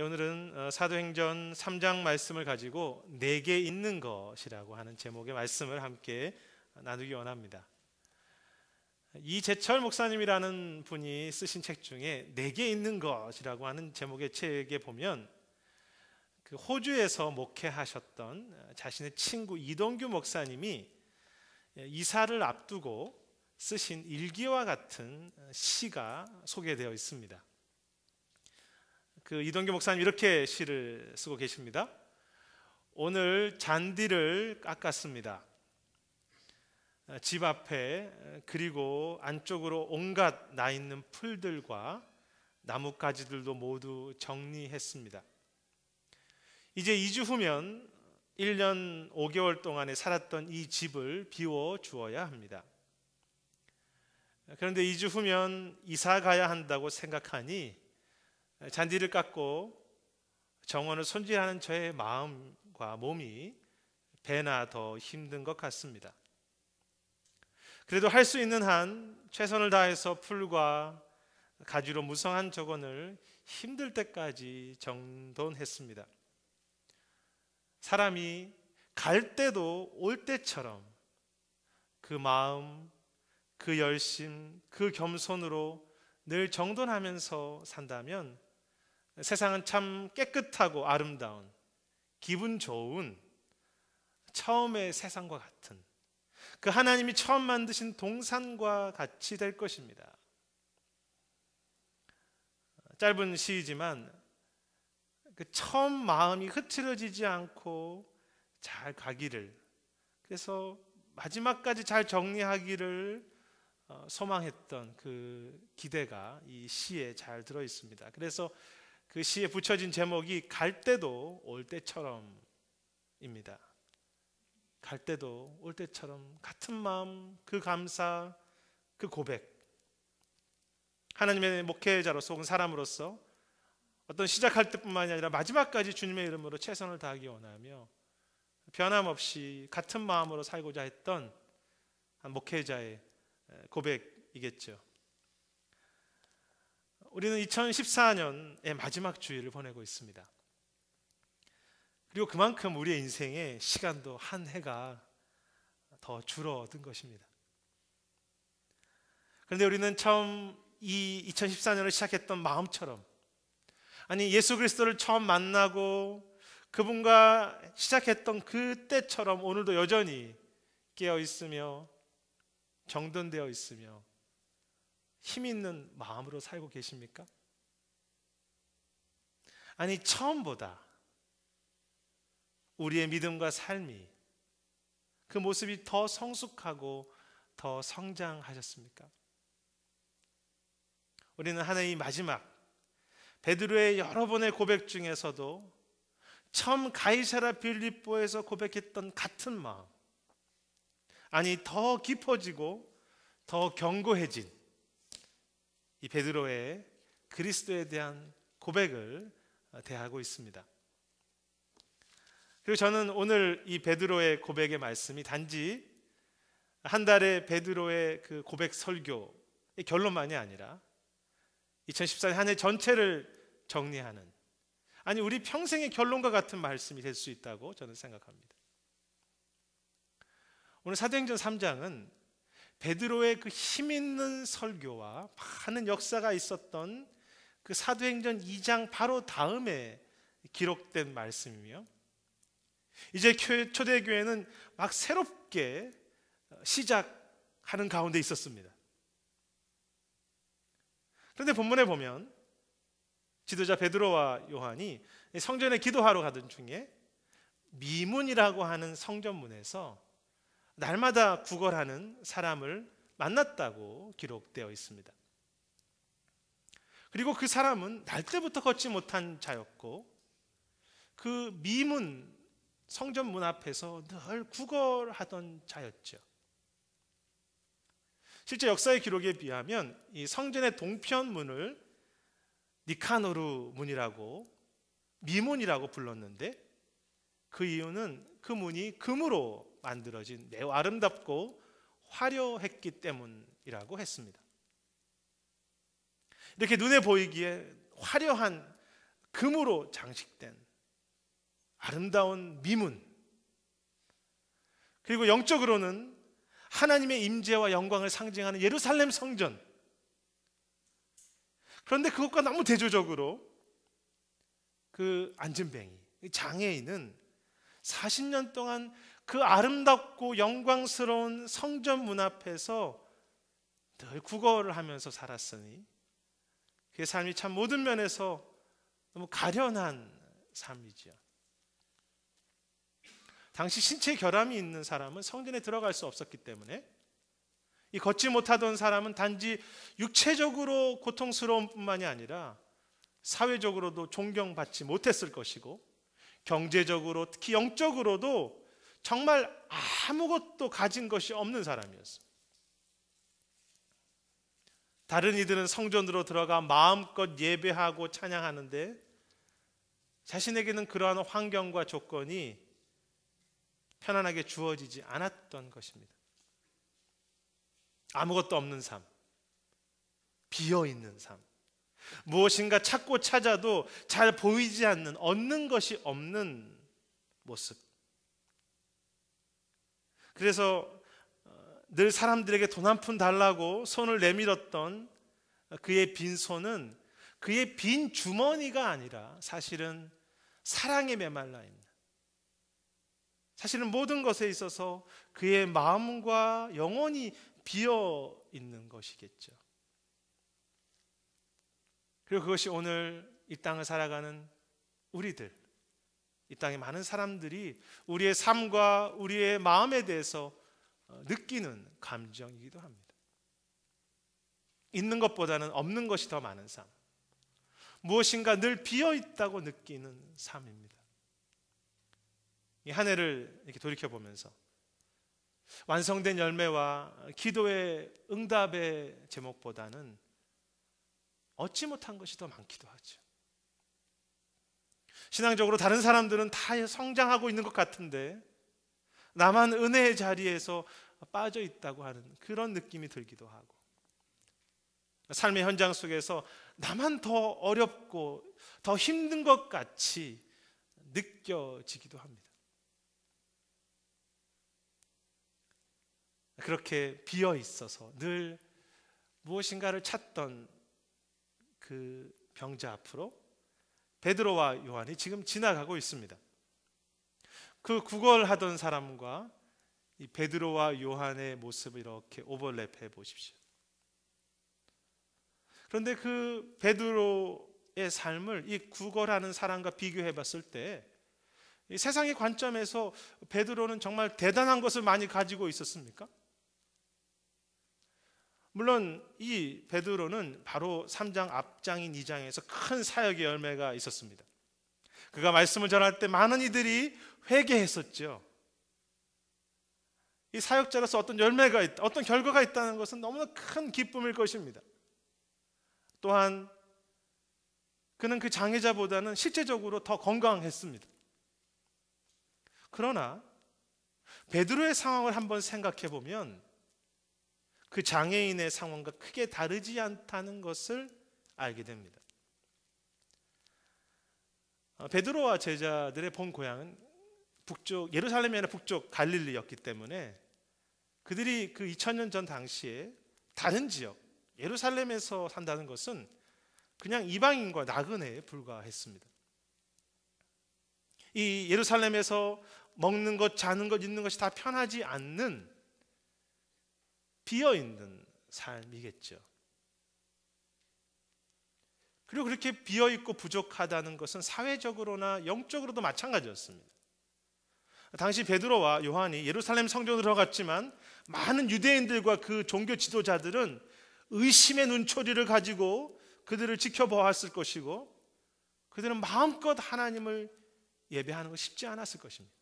오늘은 사도행전 3장 말씀을 가지고 내게 있는 것이라고 하는 제목의 말씀을 함께 나누기 원합니다. 이재철 목사님이라는 분이 쓰신 책 중에 내게 있는 것이라고 하는 제목의 책에 보면 그 호주에서 목회하셨던 자신의 친구 이동규 목사님이 이사를 앞두고 쓰신 일기와 같은 시가 소개되어 있습니다. 그 이동규 목사님 이렇게 시를 쓰고 계십니다. 오늘 잔디를 깎았습니다. 집 앞에 그리고 안쪽으로 온갖 나 있는 풀들과 나뭇가지들도 모두 정리했습니다. 이제 2주 후면 1년 5개월 동안에 살았던 이 집을 비워 주어야 합니다. 그런데 2주 후면 이사 가야 한다고 생각하니 잔디를 깎고 정원을 손질하는 저의 마음과 몸이 배나 더 힘든 것 같습니다. 그래도 할 수 있는 한 최선을 다해서 풀과 가지로 무성한 정원을 힘들 때까지 정돈했습니다. 사람이 갈 때도 올 때처럼 그 마음, 그 열심, 그 겸손으로 늘 정돈하면서 산다면 세상은 참 깨끗하고 아름다운, 기분 좋은 처음의 세상과 같은 그 하나님이 처음 만드신 동산과 같이 될 것입니다. 짧은 시이지만 그 처음 마음이 흐트러지지 않고 잘 가기를, 그래서 마지막까지 잘 정리하기를 소망했던 그 기대가 이 시에 잘 들어 있습니다. 그래서 그 시에 붙여진 제목이 갈 때도 올 때처럼입니다. 갈 때도 올 때처럼 같은 마음, 그 감사, 그 고백. 하나님의 목회자로서 혹은 사람으로서 어떤 시작할 때뿐만이 아니라 마지막까지 주님의 이름으로 최선을 다하기 원하며 변함없이 같은 마음으로 살고자 했던 한 목회자의 고백이겠죠. 우리는 2014년의 마지막 주일을 보내고 있습니다. 그리고 그만큼 우리의 인생의 시간도 한 해가 더 줄어든 것입니다. 그런데 우리는 처음 이 2014년을 시작했던 마음처럼, 아니 예수 그리스도를 처음 만나고 그분과 시작했던 그때처럼 오늘도 여전히 깨어 있으며 정돈되어 있으며 힘 있는 마음으로 살고 계십니까? 아니 처음보다 우리의 믿음과 삶이, 그 모습이 더 성숙하고 더 성장하셨습니까? 우리는 한 해의 마지막 베드로의 여러 번의 고백 중에서도 처음 가이사랴 빌립보에서 고백했던 같은 마음, 아니 더 깊어지고 더 견고해진 이 베드로의 그리스도에 대한 고백을 대하고 있습니다. 그리고 저는 오늘 이 베드로의 고백의 말씀이 단지 한 달의 베드로의 그 고백 설교의 결론만이 아니라 2014년 한 해 전체를 정리하는, 아니 우리 평생의 결론과 같은 말씀이 될 수 있다고 저는 생각합니다. 오늘 사도행전 3장은 베드로의 그 힘 있는 설교와 많은 역사가 있었던 그 사도행전 2장 바로 다음에 기록된 말씀이며, 이제 초대교회는 막 새롭게 시작하는 가운데 있었습니다. 그런데 본문에 보면 지도자 베드로와 요한이 성전에 기도하러 가던 중에 미문이라고 하는 성전문에서 날마다 구걸하는 사람을 만났다고 기록되어 있습니다. 그리고 그 사람은 날 때부터 걷지 못한 자였고 그 미문 성전문 앞에서 늘 구걸하던 자였죠. 실제 역사의 기록에 비하면 이 성전의 동편문을 니카노르 문이라고, 미문이라고 불렀는데 그 이유는 그 문이 금으로 만들어진 매우 아름답고 화려했기 때문이라고 했습니다. 이렇게 눈에 보이기에 화려한 금으로 장식된 아름다운 미문, 그리고 영적으로는 하나님의 임재와 영광을 상징하는 예루살렘 성전. 그런데 그것과 너무 대조적으로 그 안진뱅이, 장애인은 40년 동안 그 아름답고 영광스러운 성전 문 앞에서 늘 구걸을 하면서 살았으니 그의 삶이 참 모든 면에서 너무 가련한 삶이죠. 당시 신체 결함이 있는 사람은 성전에 들어갈 수 없었기 때문에 이 걷지 못하던 사람은 단지 육체적으로 고통스러운 뿐만이 아니라 사회적으로도 존경받지 못했을 것이고, 경제적으로 특히 영적으로도 정말 아무것도 가진 것이 없는 사람이었어요. 다른 이들은 성전으로 들어가 마음껏 예배하고 찬양하는데 자신에게는 그러한 환경과 조건이 편안하게 주어지지 않았던 것입니다. 아무것도 없는 삶, 비어있는 삶, 무엇인가 찾고 찾아도 잘 보이지 않는, 얻는 것이 없는 모습. 그래서 늘 사람들에게 돈 한 푼 달라고 손을 내밀었던 그의 빈손은 그의 빈 주머니가 아니라 사실은 사랑에 메말라 있는, 사실은 모든 것에 있어서 그의 마음과 영혼이 비어 있는 것이겠죠. 그리고 그것이 오늘 이 땅을 살아가는 우리들, 이 땅의 많은 사람들이 우리의 삶과 우리의 마음에 대해서 느끼는 감정이기도 합니다. 있는 것보다는 없는 것이 더 많은 삶, 무엇인가 늘 비어 있다고 느끼는 삶입니다. 이 한 해를 이렇게 돌이켜보면서 완성된 열매와 기도의 응답의 제목보다는 얻지 못한 것이 더 많기도 하죠. 신앙적으로 다른 사람들은 다 성장하고 있는 것 같은데 나만 은혜의 자리에서 빠져 있다고 하는 그런 느낌이 들기도 하고, 삶의 현장 속에서 나만 더 어렵고 더 힘든 것 같이 느껴지기도 합니다. 그렇게 비어 있어서 늘 무엇인가를 찾던 그 병자 앞으로 베드로와 요한이 지금 지나가고 있습니다. 그 구걸하던 사람과 이 베드로와 요한의 모습을 이렇게 오버랩해 보십시오. 그런데 그 베드로의 삶을 이 구걸하는 사람과 비교해 봤을 때 이 세상의 관점에서 베드로는 정말 대단한 것을 많이 가지고 있었습니까? 물론 이 베드로는 바로 3장 앞장인 2장에서 큰 사역의 열매가 있었습니다. 그가 말씀을 전할 때 많은 이들이 회개했었죠. 이 사역자로서 어떤 열매가 있다, 어떤 결과가 있다는 것은 너무나 큰 기쁨일 것입니다. 또한 그는 그 장애자보다는 실제적으로 더 건강했습니다. 그러나 베드로의 상황을 한번 생각해 보면 그 장애인의 상황과 크게 다르지 않다는 것을 알게 됩니다. 베드로와 제자들의 본 고향은 북쪽 예루살렘이 아니라 북쪽 갈릴리였기 때문에 그들이 그 2000년 전 당시에 다른 지역 예루살렘에서 산다는 것은 그냥 이방인과 나그네에 불과했습니다. 이 예루살렘에서 먹는 것, 자는 것, 있는 것이 다 편하지 않는 비어있는 삶이겠죠. 그리고 그렇게 비어있고 부족하다는 것은 사회적으로나 영적으로도 마찬가지였습니다. 당시 베드로와 요한이 예루살렘 성전으로 들어갔지만 많은 유대인들과 그 종교 지도자들은 의심의 눈초리를 가지고 그들을 지켜보았을 것이고 그들은 마음껏 하나님을 예배하는 것이 쉽지 않았을 것입니다.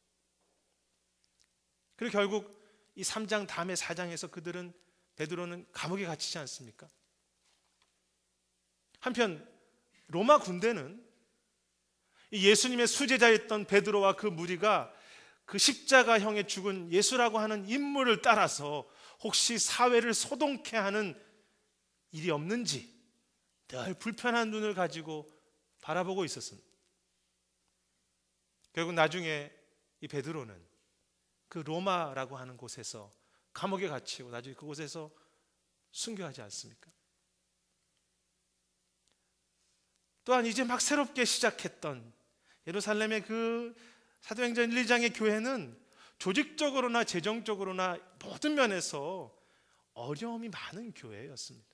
그리고 결국 이 3장 다음에 4장에서 그들은 베드로는 감옥에 갇히지 않습니까? 한편 로마 군대는 예수님의 수제자였던 베드로와 그 무리가 그 십자가형에 죽은 예수라고 하는 인물을 따라서 혹시 사회를 소동케 하는 일이 없는지 늘 불편한 눈을 가지고 바라보고 있었습니다. 결국 나중에 이 베드로는 그 로마라고 하는 곳에서 감옥에 갇히고 나중에 그곳에서 순교하지 않습니까? 또한 이제 막 새롭게 시작했던 예루살렘의 그 사도행전 1, 2장의 교회는 조직적으로나 재정적으로나 모든 면에서 어려움이 많은 교회였습니다.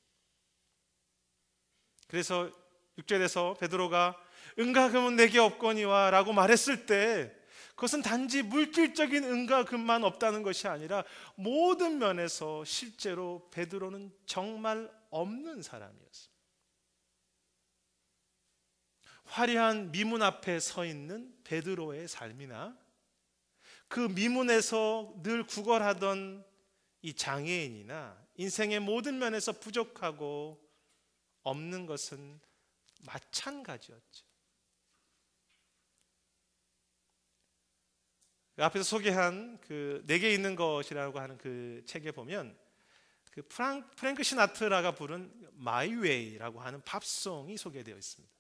그래서 6절에서 베드로가 은과 금은 내게 없거니와 라고 말했을 때 그것은 단지 물질적인 은과 금만 없다는 것이 아니라 모든 면에서 실제로 베드로는 정말 없는 사람이었습니다. 화려한 미문 앞에 서 있는 베드로의 삶이나 그 미문에서 늘 구걸하던 이 장애인이나 인생의 모든 면에서 부족하고 없는 것은 마찬가지였죠. 앞에서 소개한 그 내게 있는 것이라고 하는 그 책에 보면 그 프랭크 시나트라가 부른 My Way라고 하는 팝송이 소개되어 있습니다.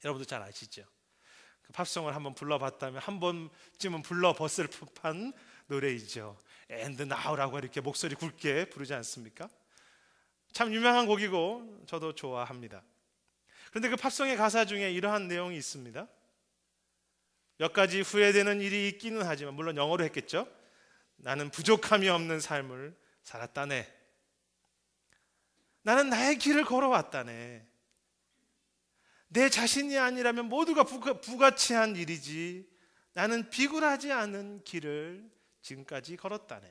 여러분도 잘 아시죠? 그 팝송을 한번 불러봤다면 한 번쯤은 불러봤을 법한 노래이죠. And Now라고 이렇게 목소리 굵게 부르지 않습니까? 참 유명한 곡이고 저도 좋아합니다. 그런데 그 팝송의 가사 중에 이러한 내용이 있습니다. 몇 가지 후회되는 일이 있기는 하지만, 물론 영어로 했겠죠. 나는 부족함이 없는 삶을 살았다네. 나는 나의 길을 걸어왔다네. 내 자신이 아니라면 모두가 부가치한 일이지 나는 비굴하지 않은 길을 지금까지 걸었다네.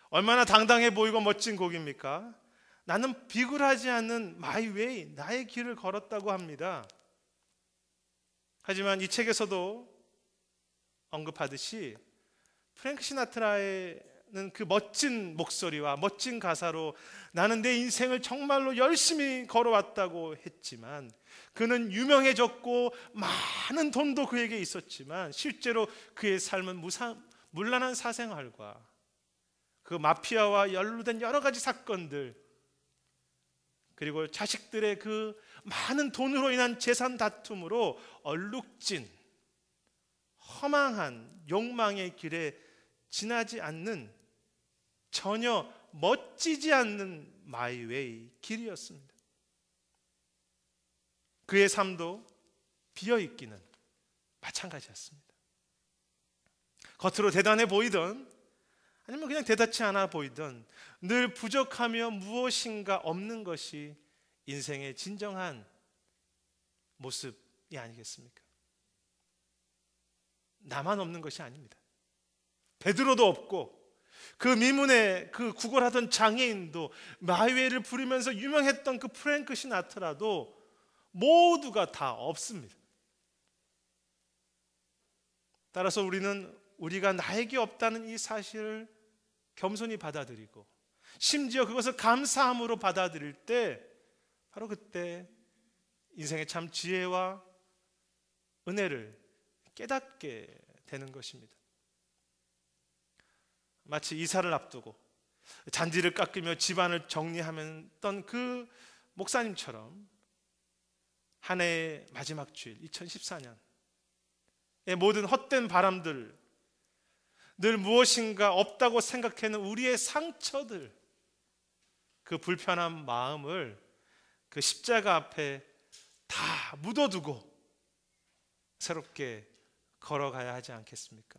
얼마나 당당해 보이고 멋진 곡입니까? 나는 비굴하지 않는 my way, 나의 길을 걸었다고 합니다. 하지만 이 책에서도 언급하듯이 프랭크 시나트라는 그 멋진 목소리와 멋진 가사로 나는 내 인생을 정말로 열심히 걸어왔다고 했지만, 그는 유명해졌고 많은 돈도 그에게 있었지만 실제로 그의 삶은 문란한 사생활과 그 마피아와 연루된 여러 가지 사건들, 그리고 자식들의 그 많은 돈으로 인한 재산 다툼으로 얼룩진 허망한 욕망의 길에 지나지 않는, 전혀 멋지지 않는 마이웨이 길이었습니다. 그의 삶도 비어있기는 마찬가지였습니다. 겉으로 대단해 보이던 아니면 그냥 대단치 않아 보이던 늘 부족하며 무엇인가 없는 것이 인생의 진정한 모습이 아니겠습니까? 나만 없는 것이 아닙니다. 베드로도 없고 그 미문에 그 구걸하던 장애인도 마이웨이를 부르면서 유명했던 그 프랭크 시나트라도 모두가 다 없습니다. 따라서 우리는 우리가 나에게 없다는 이 사실을 겸손히 받아들이고 심지어 그것을 감사함으로 받아들일 때 바로 그때 인생의 참 지혜와 은혜를 깨닫게 되는 것입니다. 마치 이사를 앞두고 잔디를 깎으며 집안을 정리하던 그 목사님처럼 한 해의 마지막 주일 2014년의 모든 헛된 바람들, 늘 무엇인가 없다고 생각하는 우리의 상처들, 그 불편한 마음을 그 십자가 앞에 다 묻어두고 새롭게 걸어가야 하지 않겠습니까?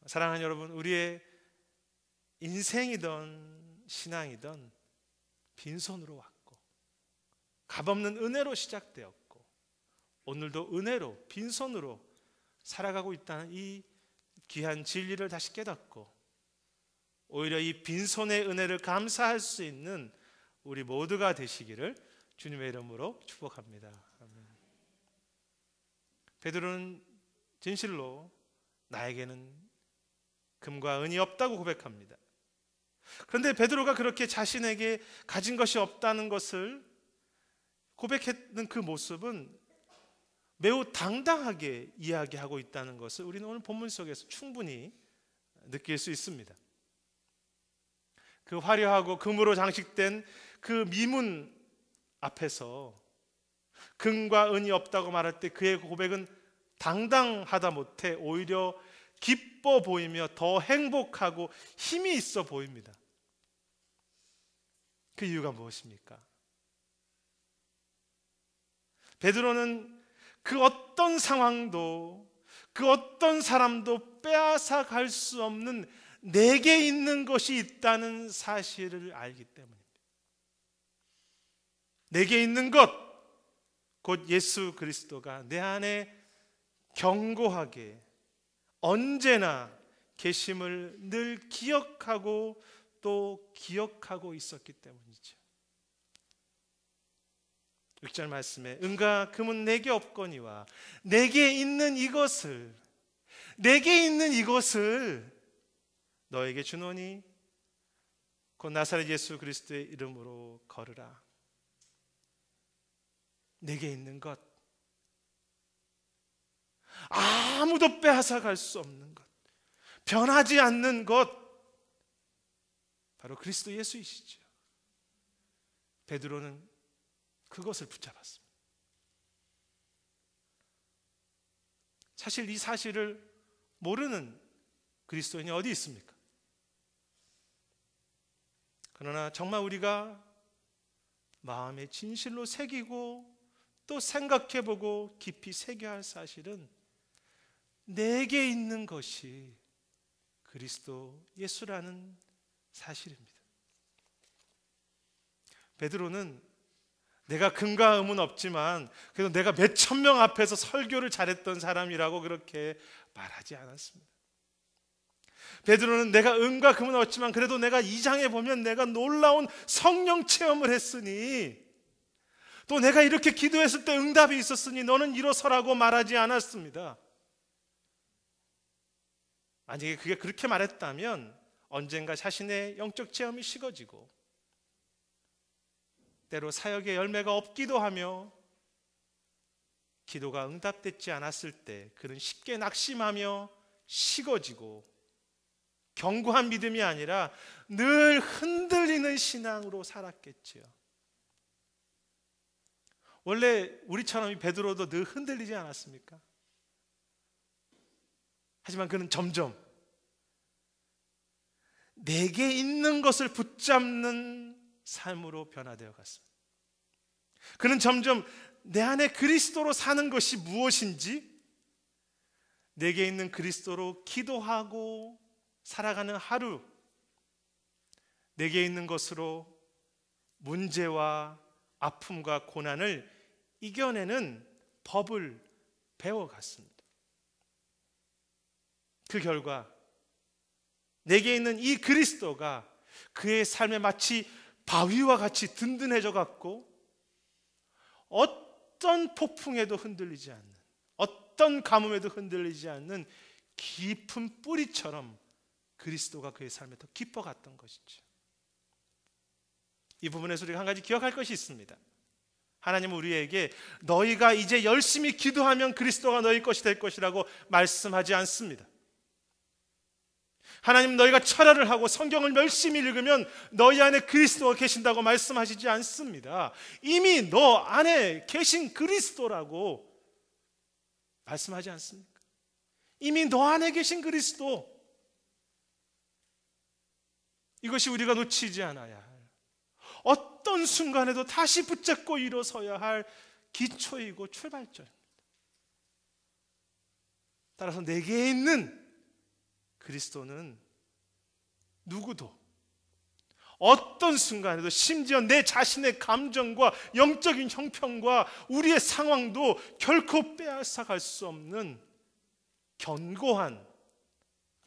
사랑하는 여러분, 우리의 인생이든 신앙이든 빈손으로 왔고 값없는 은혜로 시작되었고 오늘도 은혜로 빈손으로 살아가고 있다는 이 귀한 진리를 다시 깨닫고 오히려 이 빈손의 은혜를 감사할 수 있는 우리 모두가 되시기를 주님의 이름으로 축복합니다. 아멘. 베드로는 진실로 나에게는 금과 은이 없다고 고백합니다. 그런데 베드로가 그렇게 자신에게 가진 것이 없다는 것을 고백했던 그 모습은 매우 당당하게 이야기하고 있다는 것을 우리는 오늘 본문 속에서 충분히 느낄 수 있습니다. 그 화려하고 금으로 장식된 그 미문 앞에서 금과 은이 없다고 말할 때 그의 고백은 당당하다 못해 오히려 기뻐 보이며 더 행복하고 힘이 있어 보입니다. 그 이유가 무엇입니까? 베드로는 그 어떤 상황도 그 어떤 사람도 빼앗아 갈 수 없는 내게 있는 것이 있다는 사실을 알기 때문입니다. 내게 있는 것, 곧 예수 그리스도가 내 안에 견고하게 언제나 계심을 늘 기억하고 또 기억하고 있었기 때문이죠. 6절 말씀에 은과 금은 내게 없거니와 내게 있는 이것을 너에게 주노니 곧 나사렛 예수 그리스도의 이름으로 걸으라. 내게 있는 것, 아무도 빼앗아 갈 수 없는 것, 변하지 않는 것, 바로 그리스도 예수이시죠. 베드로는 그것을 붙잡았습니다. 사실 이 사실을 모르는 그리스도인이 어디 있습니까? 그러나 정말 우리가 마음에 진실로 새기고 또 생각해보고 깊이 새겨야 할 사실은 내게 있는 것이 그리스도 예수라는 사실입니다. 베드로는 내가 금과 음은 없지만 그래도 내가 몇 천 명 앞에서 설교를 잘했던 사람이라고 그렇게 말하지 않았습니다. 베드로는 내가 은과 금은 없지만 그래도 내가 2장에 보면 내가 놀라운 성령 체험을 했으니 또 내가 이렇게 기도했을 때 응답이 있었으니 너는 일어서라고 말하지 않았습니다. 만약에 그게 그렇게 말했다면 언젠가 자신의 영적 체험이 식어지고 때로 사역의 열매가 없기도 하며 기도가 응답되지 않았을 때 그는 쉽게 낙심하며 식어지고 견고한 믿음이 아니라 늘 흔들리는 신앙으로 살았겠지요. 원래 우리처럼 이 베드로도 늘 흔들리지 않았습니까? 하지만 그는 점점 내게 있는 것을 붙잡는 삶으로 변화되어 갔습니다. 그는 점점 내 안에 그리스도로 사는 것이 무엇인지, 내게 있는 그리스도로 기도하고 살아가는 하루, 내게 있는 것으로 문제와 아픔과 고난을 이겨내는 법을 배워갔습니다. 그 결과 내게 있는 이 그리스도가 그의 삶에 마치 바위와 같이 든든해져 갔고 어떤 폭풍에도 흔들리지 않는, 어떤 가뭄에도 흔들리지 않는 깊은 뿌리처럼 그리스도가 그의 삶에 더 깊어갔던 것이죠. 이 부분에서 우리가 한 가지 기억할 것이 있습니다. 하나님은 우리에게 너희가 이제 열심히 기도하면 그리스도가 너희 것이 될 것이라고 말씀하지 않습니다. 하나님 너희가 철야를 하고 성경을 열심히 읽으면 너희 안에 그리스도가 계신다고 말씀하시지 않습니다. 이미 너 안에 계신 그리스도라고 말씀하지 않습니까? 이미 너 안에 계신 그리스도, 이것이 우리가 놓치지 않아야 할, 어떤 순간에도 다시 붙잡고 일어서야 할 기초이고 출발점입니다. 따라서 내게 있는 그리스도는 누구도 어떤 순간에도, 심지어 내 자신의 감정과 영적인 형편과 우리의 상황도 결코 빼앗아갈 수 없는 견고한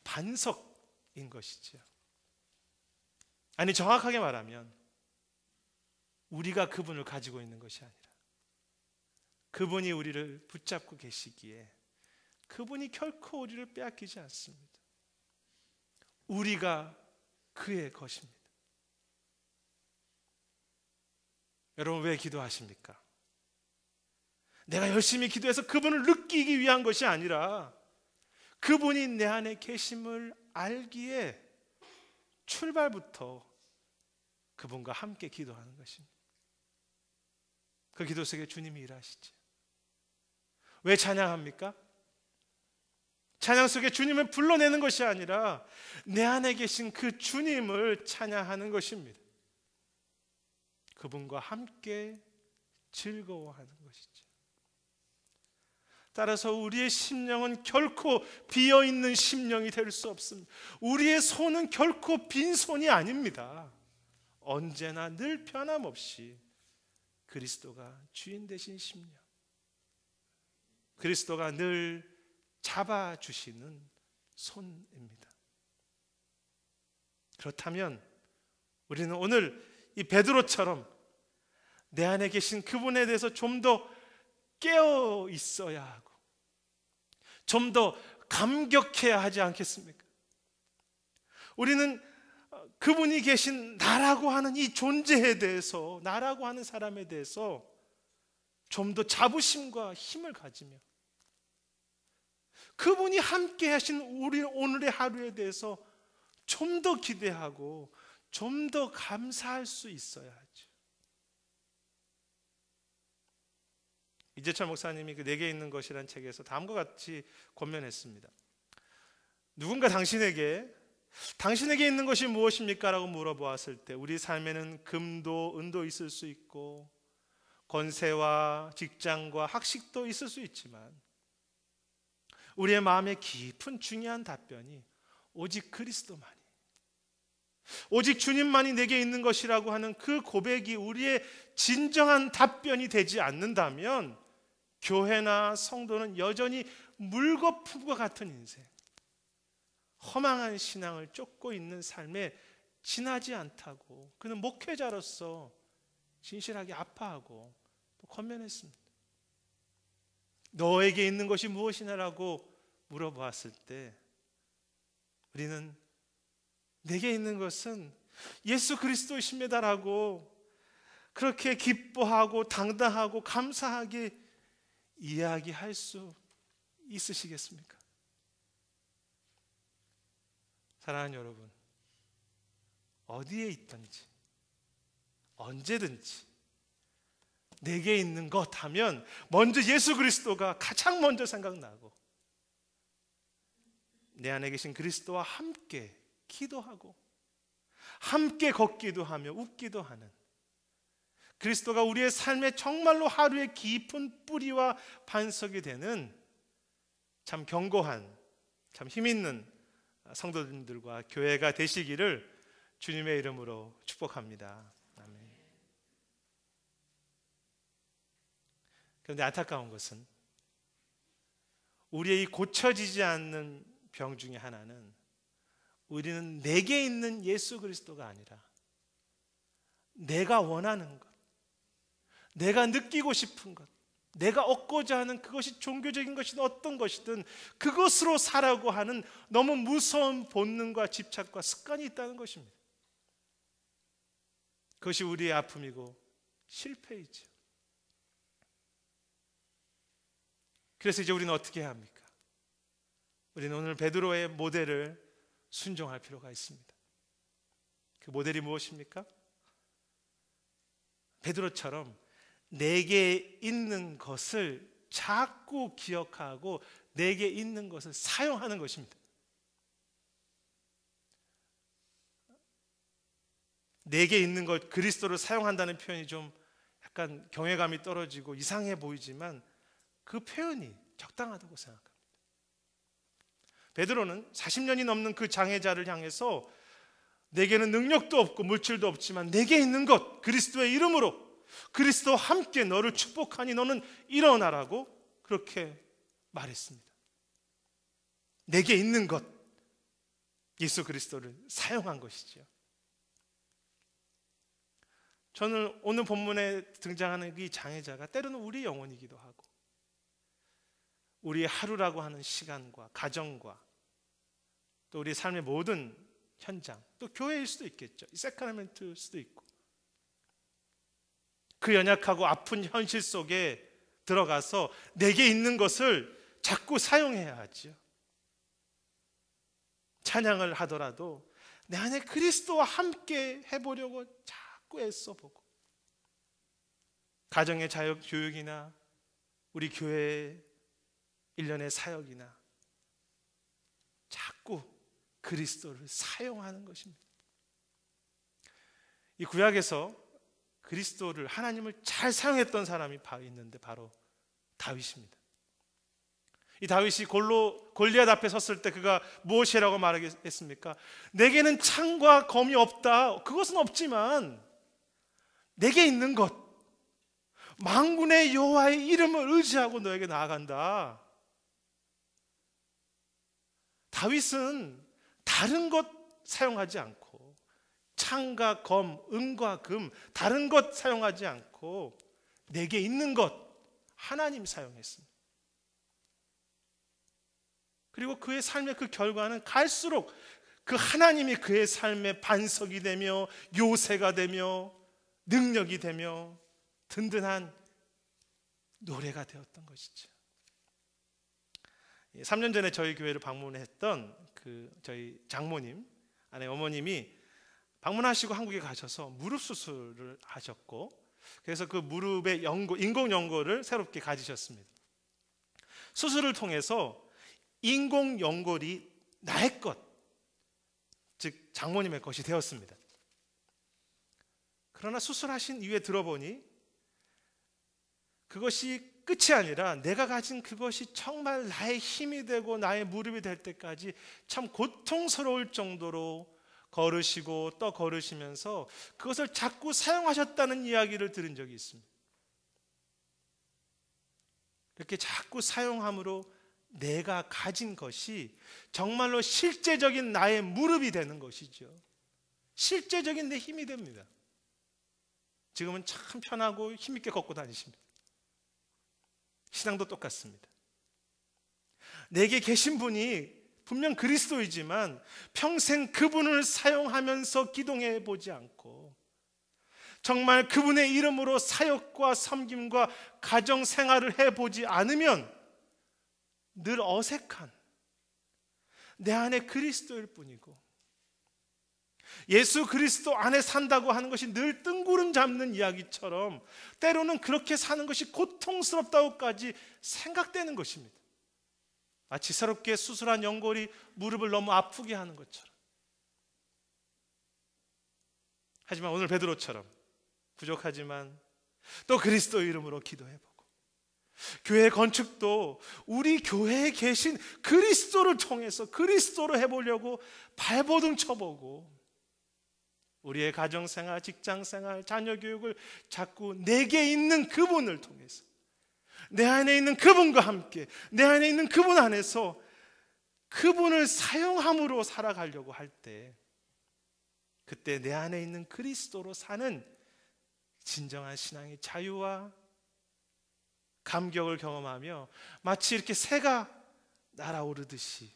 반석인 것이지요. 아니, 정확하게 말하면 우리가 그분을 가지고 있는 것이 아니라 그분이 우리를 붙잡고 계시기에 그분이 결코 우리를 빼앗기지 않습니다. 우리가 그의 것입니다. 여러분, 왜 기도하십니까? 내가 열심히 기도해서 그분을 느끼기 위한 것이 아니라 그분이 내 안에 계심을 알기에 출발부터 그분과 함께 기도하는 것입니다. 그 기도 속에 주님이 일하시죠. 왜 찬양합니까? 찬양 속에 주님을 불러내는 것이 아니라 내 안에 계신 그 주님을 찬양하는 것입니다. 그분과 함께 즐거워하는 것이죠. 따라서 우리의 심령은 결코 비어있는 심령이 될 수 없습니다. 우리의 손은 결코 빈손이 아닙니다. 언제나 늘 변함없이 그리스도가 주인 되신 심령, 그리스도가 늘 잡아주시는 손입니다. 그렇다면 우리는 오늘 이 베드로처럼 내 안에 계신 그분에 대해서 좀 더 깨어 있어야 하고 좀 더 감격해야 하지 않겠습니까? 우리는 그분이 계신 나라고 하는 이 존재에 대해서, 나라고 하는 사람에 대해서 좀 더 자부심과 힘을 가지며 그분이 함께 하신 우리 오늘의 하루에 대해서 좀 더 기대하고 좀 더 감사할 수 있어야 하죠. 이재철 목사님이 그 내게 있는 것이라는 책에서 다음과 같이 권면했습니다. 누군가 당신에게 있는 것이 무엇입니까? 라고 물어보았을 때 우리 삶에는 금도 은도 있을 수 있고 권세와 직장과 학식도 있을 수 있지만 우리의 마음에 깊은 중요한 답변이 오직 그리스도만이, 오직 주님만이 내게 있는 것이라고 하는 그 고백이 우리의 진정한 답변이 되지 않는다면 교회나 성도는 여전히 물거품과 같은 인생, 허망한 신앙을 쫓고 있는 삶에 지나지 않다고 그는 목회자로서 진실하게 아파하고 또 권면했습니다. 너에게 있는 것이 무엇이냐라고 물어보았을 때 우리는 내게 있는 것은 예수 그리스도이십니다라고 그렇게 기뻐하고 당당하고 감사하게 이야기할 수 있으시겠습니까? 사랑하는 여러분, 어디에 있든지 언제든지 내게 있는 것 하면 먼저 예수 그리스도가 가장 먼저 생각나고 내 안에 계신 그리스도와 함께 기도하고 함께 걷기도 하며 웃기도 하는 그리스도가 우리의 삶에 정말로 하루의 깊은 뿌리와 반석이 되는 참 견고한, 참 힘있는 성도들과 교회가 되시기를 주님의 이름으로 축복합니다. 아멘. 그런데 안타까운 것은 우리의 이 고쳐지지 않는 병 중에 하나는 우리는 내게 있는 예수 그리스도가 아니라 내가 원하는 것, 내가 느끼고 싶은 것, 내가 얻고자 하는 그것이 종교적인 것이든 어떤 것이든 그것으로 살라고 하는 너무 무서운 본능과 집착과 습관이 있다는 것입니다. 그것이 우리의 아픔이고 실패이죠. 그래서 이제 우리는 어떻게 해야 합니까? 우리는 오늘 베드로의 모델을 순종할 필요가 있습니다. 그 모델이 무엇입니까? 베드로처럼 내게 있는 것을 자꾸 기억하고 내게 있는 것을 사용하는 것입니다. 내게 있는 것, 그리스도를 사용한다는 표현이 좀 약간 경외감이 떨어지고 이상해 보이지만 그 표현이 적당하다고 생각합니다. 베드로는 40년이 넘는 그 장애자를 향해서 내게는 능력도 없고 물질도 없지만 내게 있는 것, 그리스도의 이름으로 그리스도와 함께 너를 축복하니 너는 일어나라고 그렇게 말했습니다. 내게 있는 것, 예수 그리스도를 사용한 것이죠. 저는 오늘 본문에 등장하는 이 장애자가 때로는 우리 영혼이기도 하고 우리의 하루라고 하는 시간과 가정과 또 우리 삶의 모든 현장, 또 교회일 수도 있겠죠. 세크라멘트일 수도 있고 그 연약하고 아픈 현실 속에 들어가서 내게 있는 것을 자꾸 사용해야 하죠. 찬양을 하더라도 내 안에 그리스도와 함께 해보려고 자꾸 애써보고 가정의 자유 교육이나 우리 교회의 일련의 사역이나 자꾸 그리스도를 사용하는 것입니다. 이 구약에서 그리스도를, 하나님을 잘 사용했던 사람이 있는데 바로 다윗입니다. 이 다윗이 골리앗 앞에 섰을 때 그가 무엇이라고 말하겠습니까? 내게는 창과 검이 없다. 그것은 없지만 내게 있는 것, 만군의 여호와의 이름을 의지하고 너에게 나아간다. 다윗은 다른 것 사용하지 않고, 창과 검, 은과 금, 다른 것 사용하지 않고 내게 있는 것, 하나님 사용했습니다. 그리고 그의 삶의 그 결과는 갈수록 그 하나님이 그의 삶의 반석이 되며 요새가 되며 능력이 되며 든든한 노래가 되었던 것이죠. 3년 전에 저희 교회를 방문했던 저희 장모님, 아내 어머님이 방문하시고 한국에 가셔서 무릎 수술을 하셨고, 그래서 그 무릎의 인공 연골을 새롭게 가지셨습니다. 수술을 통해서 인공 연골이 나의 것, 즉 장모님의 것이 되었습니다. 그러나 수술하신 이후에 들어보니 그것이 끝이 아니라 내가 가진 그것이 정말 나의 힘이 되고 나의 무릎이 될 때까지 참 고통스러울 정도로 걸으시고 또 걸으시면서 그것을 자꾸 사용하셨다는 이야기를 들은 적이 있습니다. 이렇게 자꾸 사용함으로 내가 가진 것이 정말로 실제적인 나의 무릎이 되는 것이죠. 실제적인 내 힘이 됩니다. 지금은 참 편하고 힘있게 걷고 다니십니다. 신앙도 똑같습니다. 내게 계신 분이 분명 그리스도이지만 평생 그분을 사용하면서 기동해 보지 않고 정말 그분의 이름으로 사역과 섬김과 가정 생활을 해보지 않으면 늘 어색한 내 안에 그리스도일 뿐이고, 예수 그리스도 안에 산다고 하는 것이 늘 뜬구름 잡는 이야기처럼 때로는 그렇게 사는 것이 고통스럽다고까지 생각되는 것입니다. 마치 새롭게 수술한 연골이 무릎을 너무 아프게 하는 것처럼. 하지만 오늘 베드로처럼 부족하지만 또 그리스도 이름으로 기도해보고, 교회 건축도 우리 교회에 계신 그리스도를 통해서 그리스도로 해보려고 발버둥 쳐보고, 우리의 가정생활, 직장생활, 자녀교육을 자꾸 내게 있는 그분을 통해서, 내 안에 있는 그분과 함께, 내 안에 있는 그분 안에서 그분을 사용함으로 살아가려고 할 때, 그때 내 안에 있는 그리스도로 사는 진정한 신앙의 자유와 감격을 경험하며 마치 이렇게 새가 날아오르듯이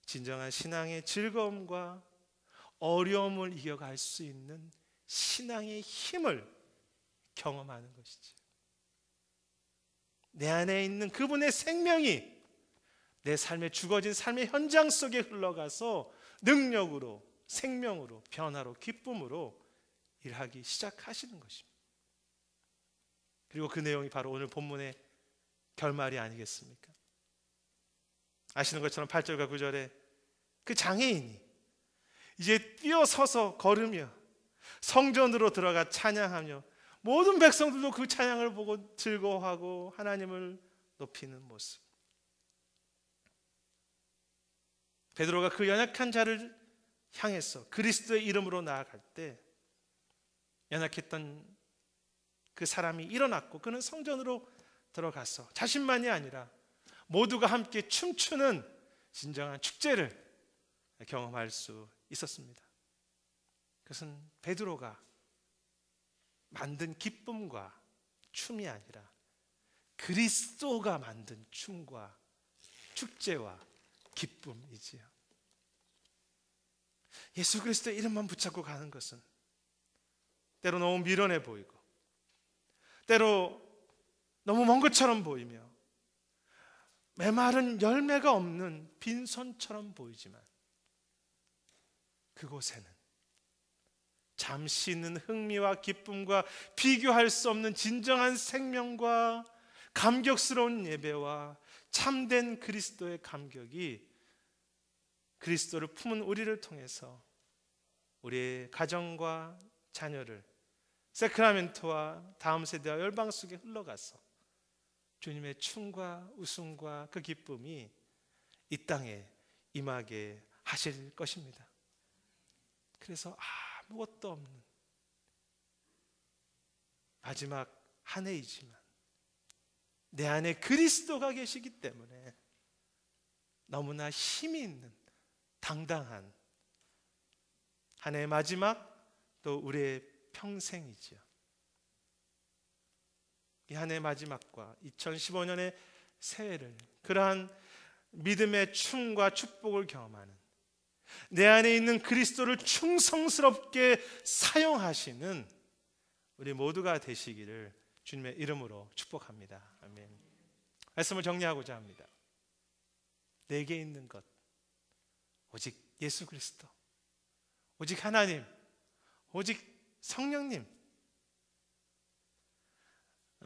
진정한 신앙의 즐거움과 어려움을 이겨갈 수 있는 신앙의 힘을 경험하는 것이죠. 내 안에 있는 그분의 생명이 내 삶에 죽어진 삶의 현장 속에 흘러가서 능력으로, 생명으로, 변화로, 기쁨으로 일하기 시작하시는 것입니다. 그리고 그 내용이 바로 오늘 본문의 결말이 아니겠습니까? 아시는 것처럼 8절과 9절에 그 장애인이 이제 뛰어서서 걸으며 성전으로 들어가 찬양하며 모든 백성들도 그 찬양을 보고 즐거워하고 하나님을 높이는 모습. 베드로가 그 연약한 자를 향해서 그리스도의 이름으로 나아갈 때 연약했던 그 사람이 일어났고 그는 성전으로 들어가서 자신만이 아니라 모두가 함께 춤추는 진정한 축제를 경험할 수 있었습니다. 그것은 베드로가 만든 기쁨과 춤이 아니라 그리스도가 만든 춤과 축제와 기쁨이지요. 예수 그리스도의 이름만 붙잡고 가는 것은 때로 너무 미련해 보이고 때로 너무 먼 것처럼 보이며 메마른 열매가 없는 빈손처럼 보이지만 그곳에는 잠시 있는 흥미와 기쁨과 비교할 수 없는 진정한 생명과 감격스러운 예배와 참된 그리스도의 감격이 그리스도를 품은 우리를 통해서 우리의 가정과 자녀를 세크라멘토와 다음 세대와 열방 속에 흘러가서 주님의 춤과 웃음과 그 기쁨이 이 땅에 임하게 하실 것입니다. 그래서 아무것도 없는 마지막 한 해이지만 내 안에 그리스도가 계시기 때문에 너무나 힘이 있는 당당한 한 해의 마지막, 또 우리의 평생이지요. 이 한 해의 마지막과 2015년의 새해를 그러한 믿음의 춤과 축복을 경험하는, 내 안에 있는 그리스도를 충성스럽게 사용하시는 우리 모두가 되시기를 주님의 이름으로 축복합니다. 아멘. 말씀을 정리하고자 합니다. 내게 있는 것 오직 예수 그리스도, 오직 하나님, 오직 성령님.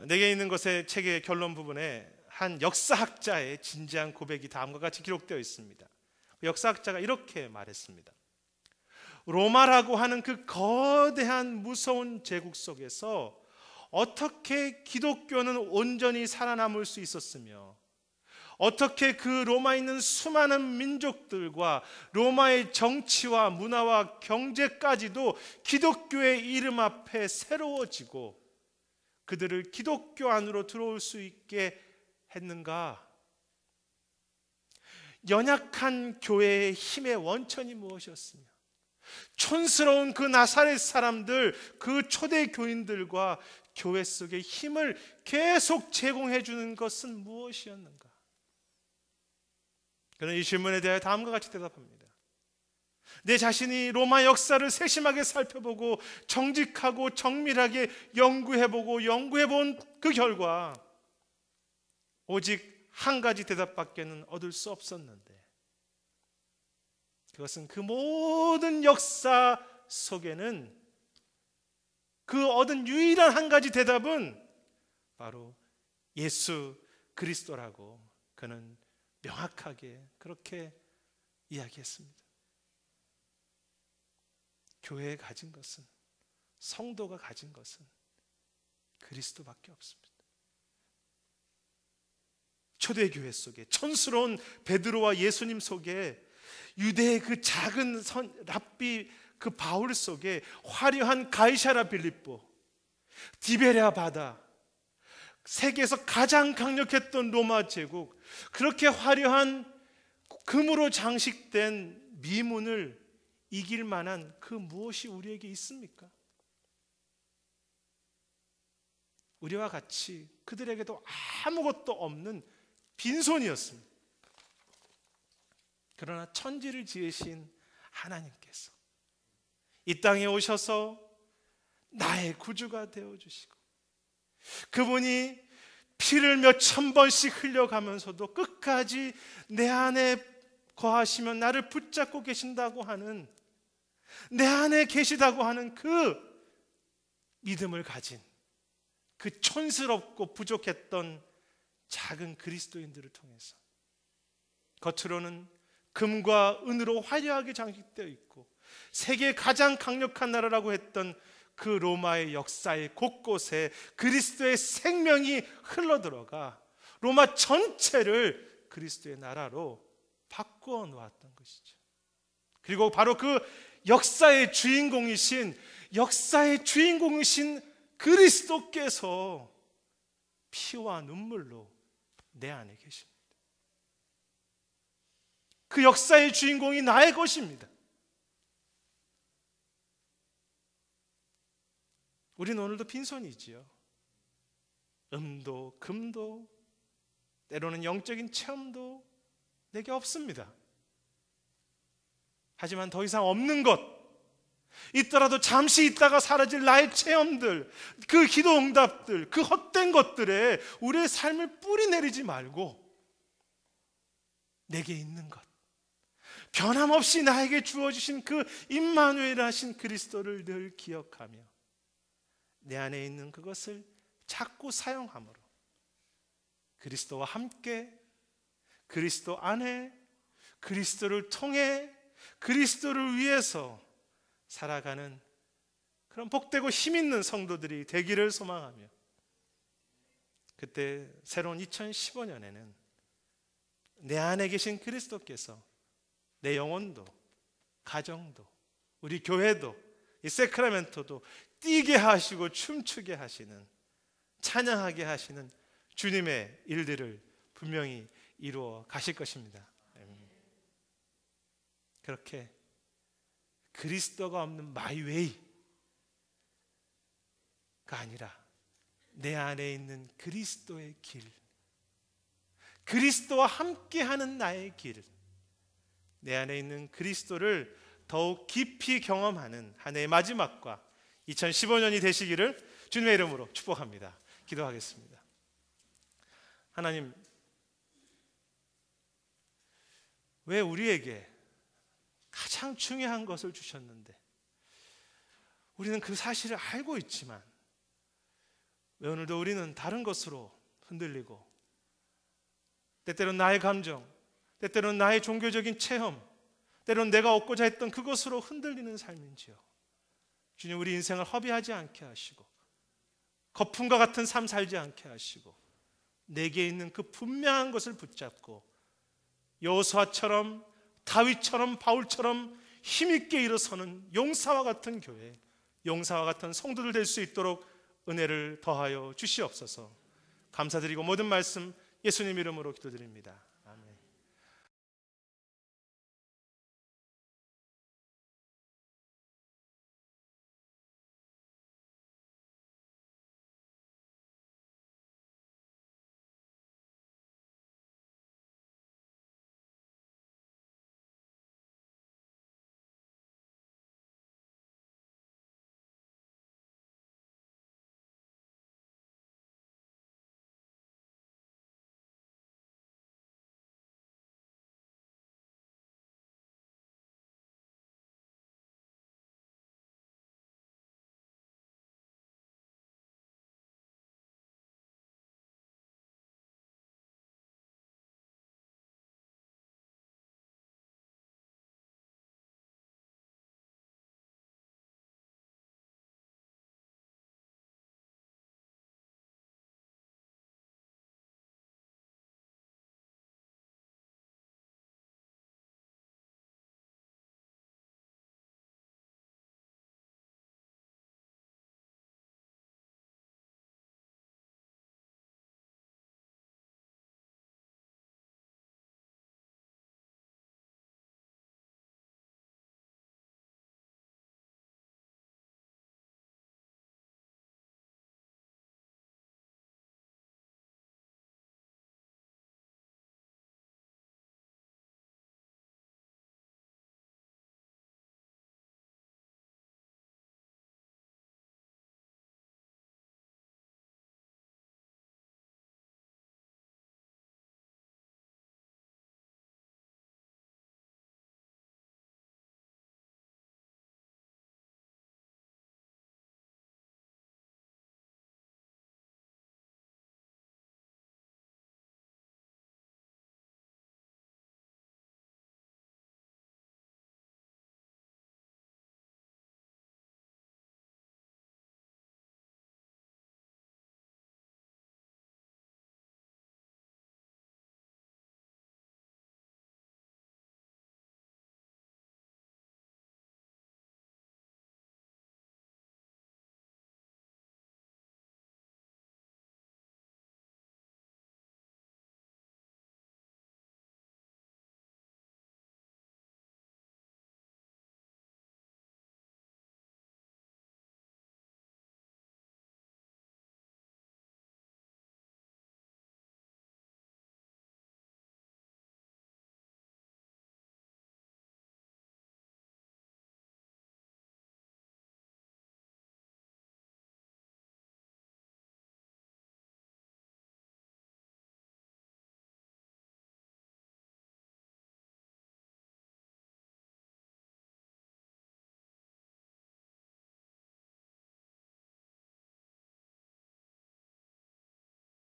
내게 있는 것의 책의 결론 부분에 한 역사학자의 진지한 고백이 다음과 같이 기록되어 있습니다. 역사학자가 이렇게 말했습니다. 로마라고 하는 그 거대한 무서운 제국 속에서 어떻게 기독교는 온전히 살아남을 수 있었으며, 어떻게 그 로마에 있는 수많은 민족들과 로마의 정치와 문화와 경제까지도 기독교의 이름 앞에 새로워지고 그들을 기독교 안으로 들어올 수 있게 했는가? 연약한 교회의 힘의 원천이 무엇이었으며, 촌스러운 그 나사렛 사람들, 그 초대 교인들과 교회 속의 힘을 계속 제공해 주는 것은 무엇이었는가? 그는 이 질문에 대해 다음과 같이 대답합니다. 내 자신이 로마 역사를 세심하게 살펴보고 정직하고 정밀하게 연구해본 그 결과 오직 한 가지 대답밖에는 얻을 수 없었는데, 그것은 그 모든 역사 속에는 그 얻은 유일한 한 가지 대답은 바로 예수 그리스도라고 그는 명확하게 그렇게 이야기했습니다. 교회에 가진 것은, 성도가 가진 것은 그리스도밖에 없습니다. 초대교회 속에, 촌스러운 베드로와 예수님 속에, 유대의 그 작은 랍비 그 바울 속에, 화려한 가이사라 빌립보, 디베랴 바다, 세계에서 가장 강력했던 로마 제국, 그렇게 화려한 금으로 장식된 미문을 이길 만한 그 무엇이 우리에게 있습니까? 우리와 같이 그들에게도 아무것도 없는 빈손이었습니다. 그러나 천지를 지으신 하나님께서 이 땅에 오셔서 나의 구주가 되어주시고, 그분이 피를 몇천 번씩 흘려가면서도 끝까지 내 안에 거하시며 나를 붙잡고 계신다고 하는, 내 안에 계시다고 하는 그 믿음을 가진 그 촌스럽고 부족했던 작은 그리스도인들을 통해서, 겉으로는 금과 은으로 화려하게 장식되어 있고 세계 가장 강력한 나라라고 했던 그 로마의 역사의 곳곳에 그리스도의 생명이 흘러들어가 로마 전체를 그리스도의 나라로 바꾸어 놓았던 것이죠. 그리고 바로 그 역사의 주인공이신 그리스도께서 피와 눈물로 내 안에 계십니다. 그 역사의 주인공이 나의 것입니다. 우리는 오늘도 빈손이지요. 음도 금도 때로는 영적인 체험도 내게 없습니다. 하지만 더 이상 없는 것, 있더라도 잠시 있다가 사라질 나의 체험들, 그 기도 응답들, 그 헛된 것들에 우리의 삶을 뿌리 내리지 말고 내게 있는 것, 변함없이 나에게 주어주신 그 임마누엘 하신 그리스도를 늘 기억하며 내 안에 있는 그것을 자꾸 사용함으로 그리스도와 함께, 그리스도 안에, 그리스도를 통해, 그리스도를 위해서 살아가는 그런 복되고 힘있는 성도들이 되기를 소망하며, 그때 새로운 2015년에는 내 안에 계신 그리스도께서 내 영혼도, 가정도, 우리 교회도, 이 세크라멘토도 뛰게 하시고 춤추게 하시는, 찬양하게 하시는 주님의 일들을 분명히 이루어 가실 것입니다. 그렇게 그리스도가 없는 마이 웨이가 아니라 내 안에 있는 그리스도의 길, 그리스도와 함께하는 나의 길, 내 안에 있는 그리스도를 더욱 깊이 경험하는 한 해의 마지막과 2015년이 되시기를 주님의 이름으로 축복합니다. 기도하겠습니다. 하나님, 왜 우리에게 가장 중요한 것을 주셨는데 우리는 그 사실을 알고 있지만 왜 오늘도 우리는 다른 것으로 흔들리고, 때때로는 나의 감정, 때때로는 나의 종교적인 체험, 때로는 내가 얻고자 했던 그것으로 흔들리는 삶인지요. 주님, 우리 인생을 허비하지 않게 하시고 거품과 같은 삶 살지 않게 하시고 내게 있는 그 분명한 것을 붙잡고 여호수아처럼, 다윗처럼, 바울처럼 힘있게 일어서는 용사와 같은 교회, 용사와 같은 성도들 될 수 있도록 은혜를 더하여 주시옵소서. 감사드리고 모든 말씀 예수님 이름으로 기도드립니다.